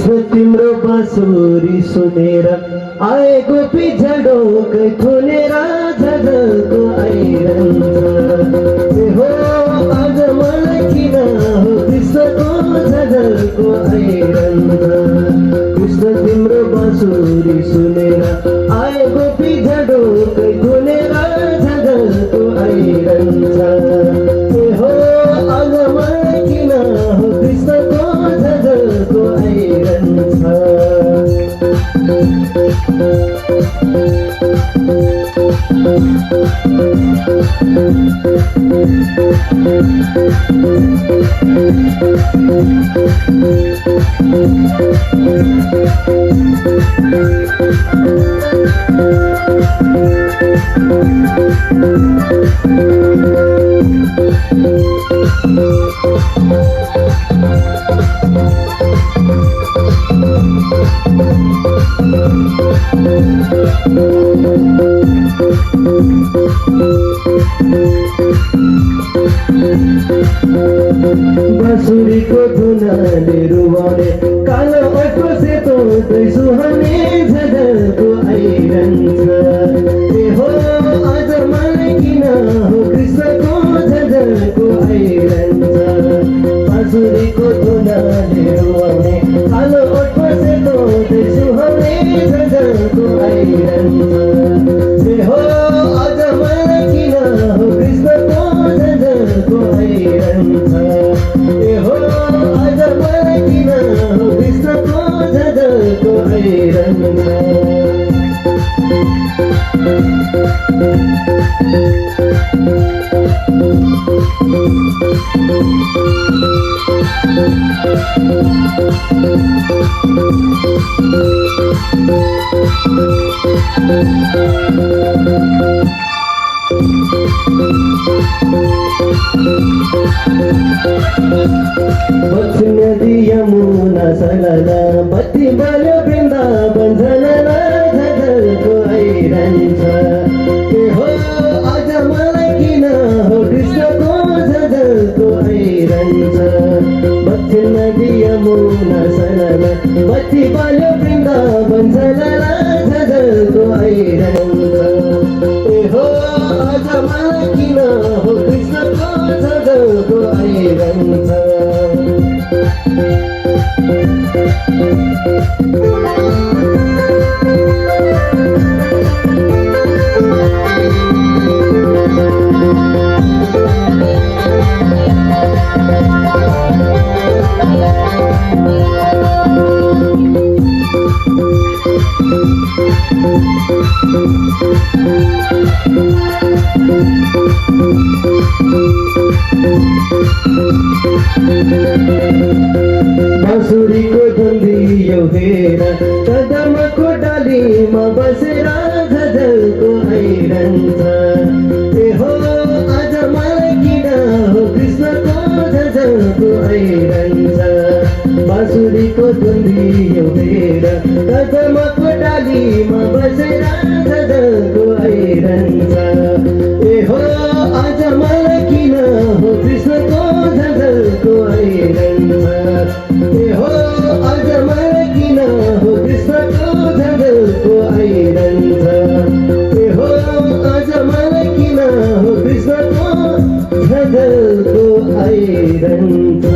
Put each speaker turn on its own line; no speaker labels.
कृष्ण तिम्रो बाँसुरी सुनेर आए गोपी झडोकै थुनेर झझल्को आइरहन्छ। ए हो आज मलाई किन हो कृष्णको झझल्को आइरहन्छ। कृष्ण तिम्रो बाँसुरी सुनेर आए गोपी झडोकै थुनेर झझल्को आइरहन्छ। ए हो आज मलाई किन हो कृष्णको झझल्को आइरहन्छ। बाँसुरीको धुनाले रुवाउने कालो ओठको सेतो सुहाउने झझल्को आइरहन्छ। ए हो आज मलाई किन हो कृष्णको झझल्को आइरहन्छ। बाँसुरीको धुनाले रुवाउने कालो ओठको सेतो सुहाउने झझल्को आइरहन्छ। ए हो आज मलाई किन हो कृष्णको झझल्को आइरहन्छ। ए हो आज मलाई किन हो कृष्णको झझल्को आइरहन्छ। पश्चिम नदी यमुना सलला बत्ती बल्यो वृन्दावन झलला झझल्को आइरहन्छ। ए हो आज मलाई किन हो कृष्णको झझल्को आइरहन्छ। पश्चिम नदी यमुना सलला बत्ती बल्यो वृन्दावन झलला झझल्को आइरहन्छ। ए हो आज मलाई किन हो कृष्णको झझल्को आइरहन्छ। बाँसुरीको धुन्दी एउटेर कदमको डालीमा बसेर झझल्को आइरहन्छ। ए हो आज मलाई किन हो कृष्णको झझल्को आइरहन्छ। बाँसुरीको धुन्दी एउटेर कदमको डालीमा बसेर झझल्को आइरहन्छ। ए हो आज मलाई किन हो कृष्णको झझल्को आइरहन्छ। ए हो आज मलाई किन हो कृष्णको झझल्को आइरहन्छ। ए हो आज मलाई किन हो कृष्णको झझल्को आइरहन्छ।